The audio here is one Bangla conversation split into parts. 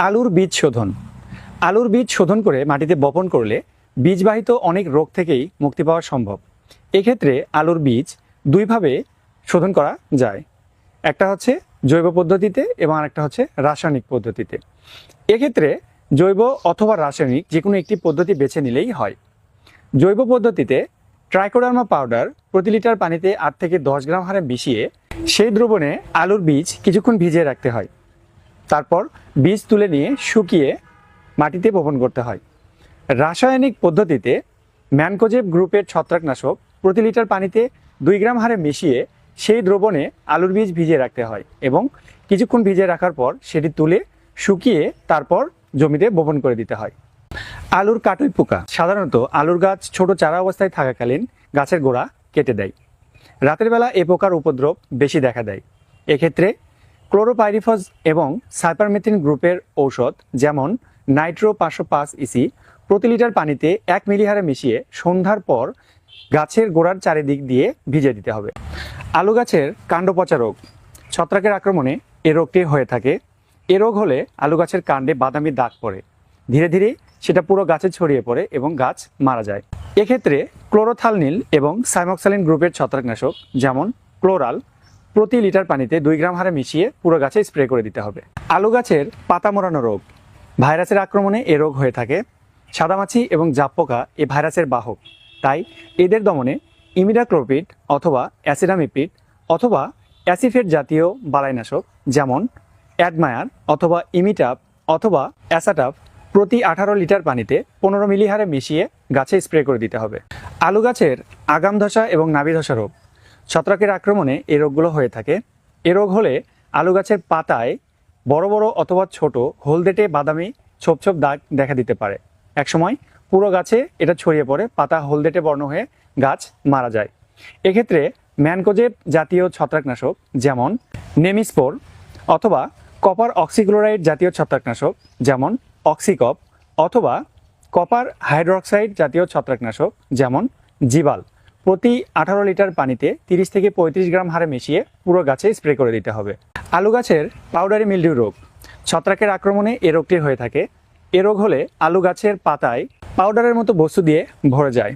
আলুর বীজ শোধন। আলুর বীজ শোধন করে মাটিতে বপন করলে বীজবাহিত অনেক রোগ থেকেই মুক্তি পাওয়া সম্ভব। এক্ষেত্রে আলুর বীজ দুইভাবে শোধন করা যায়, একটা হচ্ছে জৈব পদ্ধতিতে এবং আরেকটা হচ্ছে রাসায়নিক পদ্ধতিতে। এক্ষেত্রে জৈব অথবা রাসায়নিক যে কোনো একটি পদ্ধতি বেছে নিলেই হয়। জৈব পদ্ধতিতে ট্রাইকোডার্মা পাউডার প্রতি লিটার পানিতে 8 থেকে 10 গ্রাম হারে মিশিয়ে সেই দ্রবণে আলুর বীজ কিছুক্ষণ ভিজিয়ে রাখতে হয়। তারপর বীজ তুলে নিয়ে শুকিয়ে মাটিতে বপন করতে হয়। রাসায়নিক পদ্ধতিতে ম্যানকোজেব গ্রুপের ছত্রাকনাশক প্রতি লিটার পানিতে 2 গ্রাম হারে মিশিয়ে সেই দ্রবণে আলুর বীজ ভিজিয়ে রাখতে হয় এবং কিছুক্ষণ ভিজিয়ে রাখার পর সেটি তুলে শুকিয়ে তারপর জমিতে বপন করে দিতে হয়। আলুর কাটুই পোকা সাধারণত আলুর গাছ ছোট চারা অবস্থায় থাকাকালীন গাছের গোড়া কেটে দেয়। রাতের বেলা এ পোকার উপদ্রব বেশি দেখা দেয়। এক্ষেত্রে ক্লোরোপাইরিফস এবং সাইপারমেথ্রিন গ্রুপের ঔষধ যেমন নাইট্রো 505 ইসি প্রতি লিটার পানিতে 1 মিলি হারে মিশিয়ে সন্ধ্যার পর গাছের গোড়ার চারিদিক দিয়ে ভিজিয়ে দিতে হবে। আলু গাছের কাণ্ড পচা রোগ ছত্রাকের আক্রমণে এ রোগটি হয়ে থাকে। এ রোগ হলে আলু গাছের কাণ্ডে বাদামি দাগ পড়ে, ধীরে ধীরে সেটা পুরো গাছে ছড়িয়ে পড়ে এবং গাছ মারা যায়। এক্ষেত্রে ক্লোরোথালনিল এবং সাইমক্সালিন গ্রুপের ছত্রাকনাশক যেমন ক্লোরাল প্রতি লিটার পানিতে 2 গ্রাম হারে মিশিয়ে পুরো গাছে স্প্রে করে দিতে হবে। আলু গাছের পাতা মোড়ানো রোগ ভাইরাসের আক্রমণে এ রোগ হয়ে থাকে। সাদামাছি এবং জাপ পোকা এ ভাইরাসের বাহক, তাই এদের দমনে ইমিডাক্লোপিড অথবা অ্যাসিডামিপিড অথবা অ্যাসিফেট জাতীয় বালাইনাশক যেমন অ্যাডমায়ার অথবা ইমিটাপ অথবা অ্যাসাটাপ প্রতি 18 লিটার পানিতে 15 মিলি হারে মিশিয়ে গাছে স্প্রে করে দিতে হবে। আলু গাছের আগাম ধসা এবং নাভি ধসা রোগ ছত্রাকের আক্রমণে এই রোগগুলো হয়ে থাকে। এ রোগ হলে আলু গাছের পাতায় বড় বড় অথবা ছোট হলদেটে বাদামি ছোপ ছোপ দাগ দেখা দিতে পারে। একসময় পুরো গাছে এটা ছড়িয়ে পড়ে, পাতা হলদেটে বর্ণ হয়ে গাছ মারা যায়। এক্ষেত্রে ম্যানকোজেব জাতীয় ছত্রাকনাশক যেমন নেমিস্পোর অথবা কপার অক্সিক্লোরাইড জাতীয় ছত্রাকনাশক যেমন অক্সিকপ অথবা কপার হাইড্রোক্সাইড জাতীয় ছত্রাকনাশক যেমন জিবাল প্রতি 18 লিটার পানিতে 30 থেকে 35 গ্রাম হারে মিশিয়ে পুরো গাছে স্প্রে করে দিতে হবে। আলু গাছের পাউডারি মিলডিউ রোগ ছত্রাকের আক্রমণে এ রোগটি হয়ে থাকে। এ রোগ হলে আলু গাছের পাতায় পাউডারের মতো বস্তু দিয়ে ভরে যায়।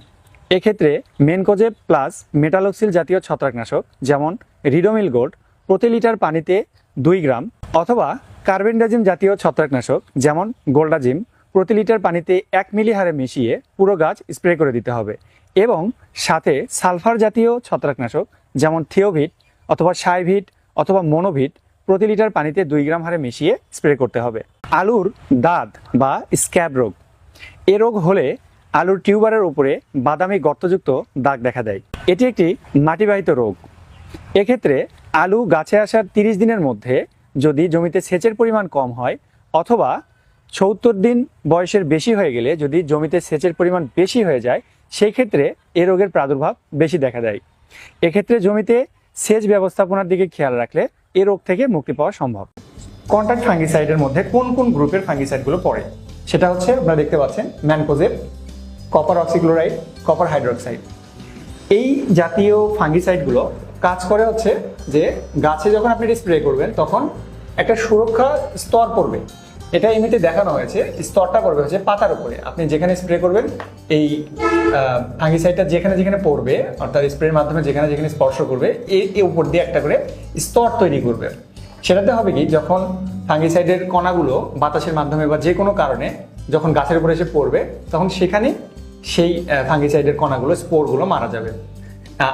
এক্ষেত্রে মেনকোজেব প্লাস মেটালক্সিল জাতীয় ছত্রাকনাশক যেমন রিডোমিল গোল্ড প্রতি লিটার পানিতে 2 গ্রাম অথবা কার্বেন্ডাজিম জাতীয় ছত্রাকনাশক যেমন গোল্ডাজিম প্রতি লিটার পানিতে 1 মিলি হারে মিশিয়ে পুরো গাছ স্প্রে করে দিতে হবে এবং সাথে সালফার জাতীয় ছত্রাকনাশক যেমন থিওভিট অথবা সাইভিট অথবা মোনোভিট প্রতি লিটার পানিতে 2 গ্রাম হারে মিশিয়ে স্প্রে করতে হবে। আলুর দাঁত বা স্ক্যাব রোগ এ রোগ হলে আলুর টিউবারের উপরে বাদামি গর্তযুক্ত দাগ দেখা দেয়। এটি একটি মাটিবাহিত রোগ। এক্ষেত্রে আলু গাছে আসার 30 দিনের মধ্যে যদি জমিতে সেচের পরিমাণ কম হয় অথবা 70 দিন বয়সের বেশি হয়ে গেলে যদি জমিতে সেচের পরিমাণ বেশি হয়ে যায়, সেই ক্ষেত্রে এ রোগের প্রাদুর্ভাব বেশি দেখা দেয়। এক্ষেত্রে জমিতে সেচ ব্যবস্থাপনার দিকে খেয়াল রাখলে এ রোগ থেকে মুক্তি পাওয়া সম্ভব। কন্ট্যাক্ট ফাঙ্গিসাইডের মধ্যে কোন কোন গ্রুপের ফাঙ্গিসাইডগুলো পড়ে সেটা হচ্ছে আপনারা দেখতে পাচ্ছেন mancozeb, copper oxychloride, copper hydroxide. এই জাতীয় ফাঙ্গিসাইডগুলো কাজ করে হচ্ছে যে গাছে যখন আপনি স্প্রে করবেন তখন একটা সুরক্ষা স্তর পড়বে। এটা এমনিতে দেখানো হয়েছে, স্তরটা পড়বে হচ্ছে পাতার উপরে। আপনি যেখানে স্প্রে করবেন এই ফাঙ্গিসাইডটা যেখানে যেখানে পড়বে অর্থাৎ স্প্রের মাধ্যমে যেখানে যেখানে স্পর্শ করবে এই উপর দিয়ে একটা করে স্তর তৈরি করবে। সেটাতে হবে কি, যখন ফাঙ্গিসাইডের কণাগুলো বাতাসের মাধ্যমে বা যে কোনো কারণে যখন গাছের উপরে এসে পড়বে তখন সেখানে সেই ফাঙ্গিসাইডের কণাগুলো স্পোরগুলো মারা যাবে,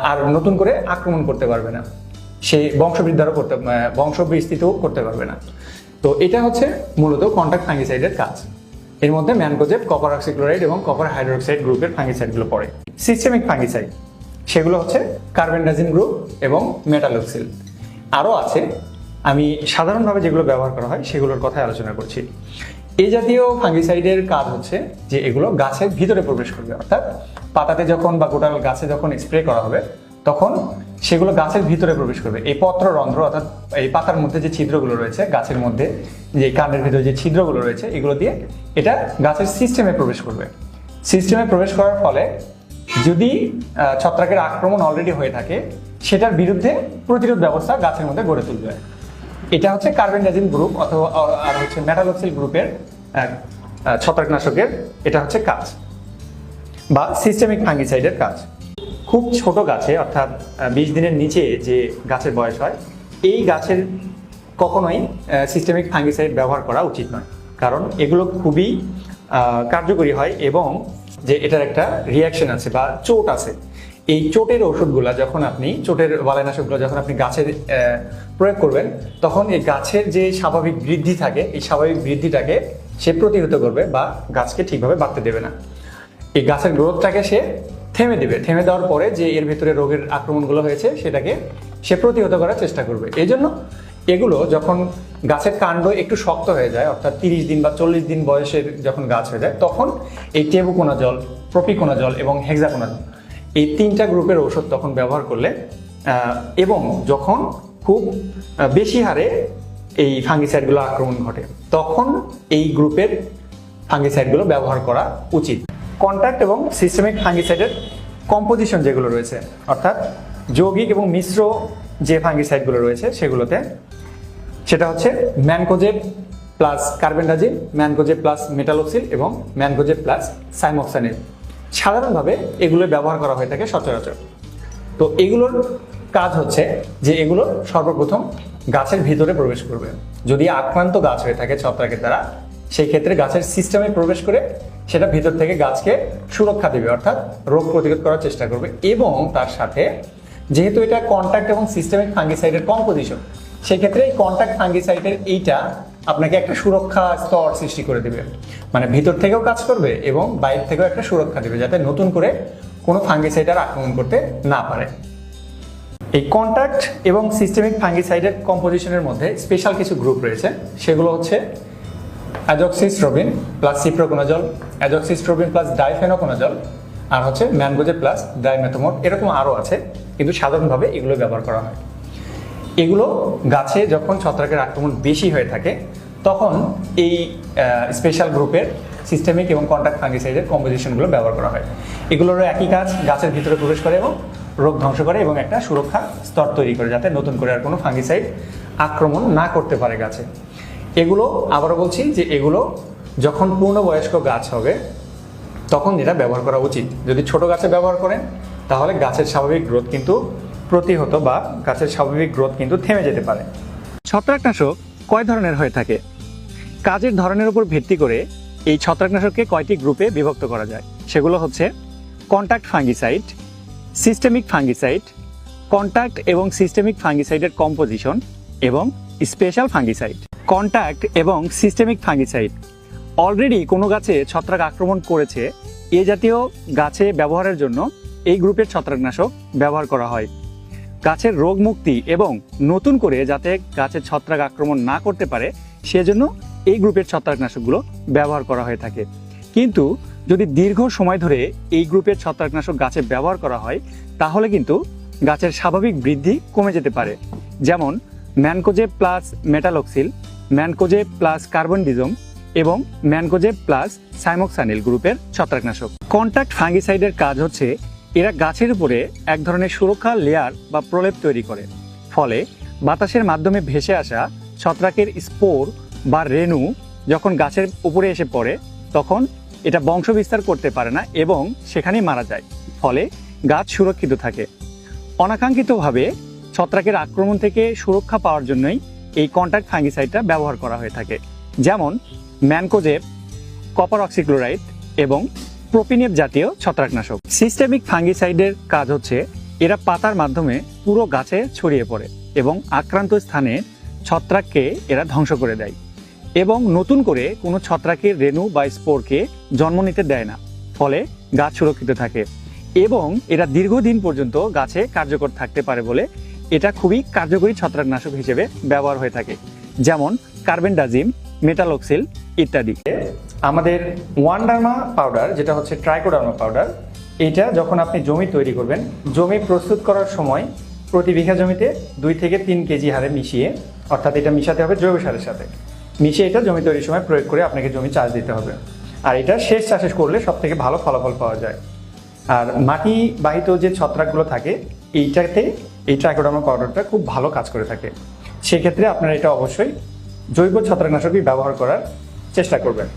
আর নতুন করে আক্রমণ করতে পারবে না, সেই বংশবিস্তৃতও করতে পারবে না। তো এটা হচ্ছে মূলত কন্ট্যাক্ট ফাঙ্গিসাইডের কাজ। এর মধ্যে ম্যানকোজেব, কপার অক্সিক্লোরাইড এবং কপার হাইড্রোক্সাইড গ্রুপের ফাঙ্গিসাইডগুলো পড়ে। সিস্টেমিক ফাঙ্গিসাইড সেগুলো হচ্ছে কার্বেন্ডাজিম গ্রুপ এবং মেটালক্সিল। আরও আছে, আমি সাধারণভাবে যেগুলো ব্যবহার করা হয় সেগুলোর কথাই আলোচনা করছি। এই জাতীয় ফাঙ্গিসাইডের কাজ হচ্ছে যে এগুলো গাছের ভিতরে প্রবেশ করবে, অর্থাৎ পাতাতে যখন বা গোটা গাছে যখন স্প্রে করা হবে তখন সেগুলো গাছের ভিতরে প্রবেশ করবে। এই পত্ররন্ধ্র অর্থাৎ এই পাতার মধ্যে যে ছিদ্রগুলো রয়েছে, গাছের মধ্যে যে কাণ্ডের ভিতরে যে ছিদ্রগুলো রয়েছে, এগুলো দিয়ে এটা গাছের সিস্টেমে প্রবেশ করবে। সিস্টেমে প্রবেশ করার ফলে যদি ছত্রাকের আক্রমণ অলরেডি হয়ে থাকে সেটার বিরুদ্ধে প্রতিরোধ ব্যবস্থা গাছের মধ্যে গড়ে তুলবে। এটা হচ্ছে কার্বেন্ডাজিম গ্রুপ অথবা আর হচ্ছে মেটালক্সিল গ্রুপের ছত্রাকনাশকের এটা হচ্ছে কাজ বা সিস্টেমিক ফাঙ্গিসাইডের কাজ। খুব ছোট গাছে অর্থাৎ 20 দিনের নিচে যে গাছের বয়স হয় এই গাছের কখনোই সিস্টেমিক ফাঙ্গিসাইড ব্যবহার করা উচিত নয়, কারণ এগুলো খুবই কার্যকরী হয় এবং যে এটার একটা রিয়াকশন আছে বা চোট আছে। এই চোটের ওষুধগুলো যখন আপনি চোটের বালাইনাশকগুলো যখন আপনি গাছের প্রয়োগ করবেন তখন এই গাছের যে স্বাভাবিক বৃদ্ধি থাকে এই স্বাভাবিক বৃদ্ধিটাকে সে প্রতিহত করবে বা গাছকে ঠিকভাবে বাড়তে দেবে না। এই গাছের গ্রোথটাকে সে থেমে দেবে, থেমে দেওয়ার পরে যে এর ভেতরে রোগের আক্রমণগুলো হয়েছে সেটাকে সে প্রতিহত করার চেষ্টা করবে। এই জন্য এগুলো যখন গাছের কাণ্ড একটু শক্ত হয়ে যায় অর্থাৎ 30 দিন বা 40 দিন বয়সের যখন গাছ হয়ে যায় তখন এই টেবুকোনাজল, প্রপিকোনাজল এবং হেক্সাকোনাজল এই 3টা গ্রুপের ঔষধ তখন ব্যবহার করলে এবং যখন খুব বেশি হারে এই ফাঙ্গিসাইডগুলো আক্রমণ ঘটে তখন এই গ্রুপের ফাঙ্গিসাইডগুলো ব্যবহার করা উচিত। কন্ট্যাক্ট এবং সিস্টেমিক ফাঙ্গিসাইডের কম্পোজিশন যেগুলো রয়েছে অর্থাৎ যৌগিক এবং মিশ্র যে ফাঙ্গিসাইডগুলো রয়েছে সেগুলোতে সেটা হচ্ছে mancozeb plus carbendazim, mancozeb plus metalaxyl এবং ম্যানকোজেব প্লাস সাইমোক্সানিল। সাধারণভাবে এগুলো ব্যবহার করা হয়ে থাকে সচরাচর। তো এগুলোর কাজ হচ্ছে যে এগুলো সর্বপ্রথম গাছের ভিতরে প্রবেশ করবে। যদি আক্রান্ত গাছ হয়ে থাকে ছত্রাকের দ্বারা সেই ক্ষেত্রে গাছের সিস্টেমে প্রবেশ করে সেটা ভিতর থেকে গাছকে সুরক্ষা দেবে অর্থাৎ রোগ প্রতিরোধ করার চেষ্টা করবে এবং তার সাথে যেহেতু এটা কন্ট্যাক্ট এবং সিস্টেমিক ফাঙ্গিসাইডের কম্পোজিশন সেক্ষেত্রে এই কন্ট্যাক্ট ফাঙ্গিসাইডের এইটা আপনাকে একটা সুরক্ষা স্তর সৃষ্টি করে দেবে, মানে ভিতর থেকেও কাজ করবে এবং বাইরে থেকেও একটা সুরক্ষা দেবে যাতে নতুন করে কোনো ফাঙ্গিসাইড আর আক্রমণ করতে না পারে। এই কন্ট্যাক্ট এবং সিস্টেমিক ফাঙ্গিসাইডের কম্পোজিশনের মধ্যে স্পেশাল কিছু গ্রুপ রয়েছে, সেগুলো হচ্ছে azoxystrobin plus cyproconazole, azoxystrobin plus difenoconazole, আর হচ্ছে ম্যানকোজেব প্লাস ডাইমেথোমোর, এরকম আরও আছে কিন্তু সাধারণভাবে এগুলো ব্যবহার করা হয়। এগুলো গাছে যখন ছত্রাকের আক্রমণ বেশি হয়ে থাকে তখন এই স্পেশাল গ্রুপের সিস্টেমিক এবং কন্ট্যাক্ট ফাঙ্গিসাইডের কম্পোজিশনগুলো ব্যবহার করা হয়। এগুলোরও একই কাজ, গাছের ভিতরে প্রবেশ করে এবং রোগ ধ্বংস করে এবং একটা সুরক্ষা স্তর তৈরি করে যাতে নতুন করে আর কোনো ফাঙ্গিসাইড আক্রমণ না করতে পারে গাছে। এগুলো আবারও বলছি যে এগুলো যখন পূর্ণবয়স্ক গাছ হবে তখন এটা ব্যবহার করা উচিত। যদি ছোট গাছে ব্যবহার করেন তাহলে গাছের স্বাভাবিক গ্রোথ কিন্তু প্রতিহত বা গাছের স্বাভাবিক গ্রোথ কিন্তু থেমে যেতে পারে। ছত্রাকনাশক কয় ধরনের হয়ে থাকে? কাজের ধরনের উপর ভিত্তি করে এই ছত্রাকনাশককে কয়টি গ্রুপে বিভক্ত করা যায়, সেগুলো হচ্ছে contact fungicide, systemic fungicide, contact এবং সিস্টেমিক ফাঙ্গিসাইডের কম্পোজিশন এবং স্পেশাল ফাঙ্গিসাইড। কন্ট্যাক্ট এবং সিস্টেমিক ফাঙ্গিসাইড অলরেডি কোনো গাছে ছত্রাক আক্রমণ করেছে এ জাতীয় গাছে ব্যবহারের জন্য এই গ্রুপের ছত্রাকনাশক ব্যবহার করা হয়। গাছের রোগ মুক্তি এবং নতুন করে যাতে গাছের ছত্রাক আক্রমণ না করতে পারে সেজন্য এই গ্রুপের ছত্রাকনাশকগুলো ব্যবহার করা হয়ে থাকে। কিন্তু যদি দীর্ঘ সময় ধরে এই গ্রুপের ছত্রাকনাশক গাছে ব্যবহার করা হয় তাহলে কিন্তু গাছের স্বাভাবিক বৃদ্ধি কমে যেতে পারে, যেমন mancozeb plus metalaxyl, mancozeb plus কার্বনডিজম এবং ম্যানকোজেব প্লাস সাইমোক্সানিল গ্রুপের ছত্রাকনাশক। কন্ট্যাক্ট ফাঙ্গিসাইডের কাজ হচ্ছে এরা গাছের উপরে এক ধরনের সুরক্ষা লেয়ার বা প্রলেপ তৈরি করে, ফলে বাতাসের মাধ্যমে ভেসে আসা ছত্রাকের স্পোর বা রেণু যখন গাছের উপরে এসে পড়ে তখন এটা বংশ বিস্তার করতে পারে না এবং সেখানেই মারা যায়, ফলে গাছ সুরক্ষিত থাকে। অনাকাঙ্ক্ষিতভাবে ছত্রাকের আক্রমণ থেকে সুরক্ষা পাওয়ার জন্যই এই কন্ট্যাক্ট ফাঙ্গিসাইডটা ব্যবহার করা হয়ে থাকে, যেমন ম্যানকোজেব, কপার অক্সিক্লোরাইড এবং প্রোপিনেব জাতীয় ছত্রাকনাশক। সিস্টেমিক ফাঙ্গিসাইডের কাজ হচ্ছে এরা পাতার মাধ্যমে পুরো গাছে ছড়িয়ে পড়ে এবং আক্রান্ত স্থানে ছত্রাককে এরা ধ্বংস করে দেয় এবং নতুন করে কোনো ছত্রাকের রেণু বা স্পোরকে জন্ম নিতে দেয় না, ফলে গাছ সুরক্ষিত থাকে এবং এরা দীর্ঘদিন পর্যন্ত গাছে কার্যকর থাকতে পারে বলে এটা খুবই কার্যকরী ছত্রাকনাশক হিসেবে ব্যবহার হয়ে থাকে, যেমন কার্বেন্ডাজিম, মেটালক্সিল ইত্যাদি। আমাদের ওয়ানডার্মা পাউডার যেটা হচ্ছে ট্রাইকোডার্মা পাউডার, এটা যখন আপনি জমি তৈরি করবেন জমি প্রস্তুত করার সময় প্রতি বিঘা জমিতে 2 থেকে 3 কেজি হারে মিশিয়ে, অর্থাৎ এটা মিশাতে হবে জৈব সারের সাথে, মিশিয়ে এটা জমি তৈরির সময় প্রয়োগ করে আপনাকে জমি চাষ দিতে হবে। আর এটা শেষ চাষে করলে সব থেকে ভালো ফলাফল পাওয়া যায়। আর মাটি বাহিত যে ছত্রাকগুলো থাকে এইটাতে এই ট্রাইকোডার্মা পাউডারটা খুব ভালো কাজ করে থাকে। সেক্ষেত্রে আপনারা এটা অবশ্যই জৈব ছত্রাকনাশকই ব্যবহার করার চেষ্টা করবেন।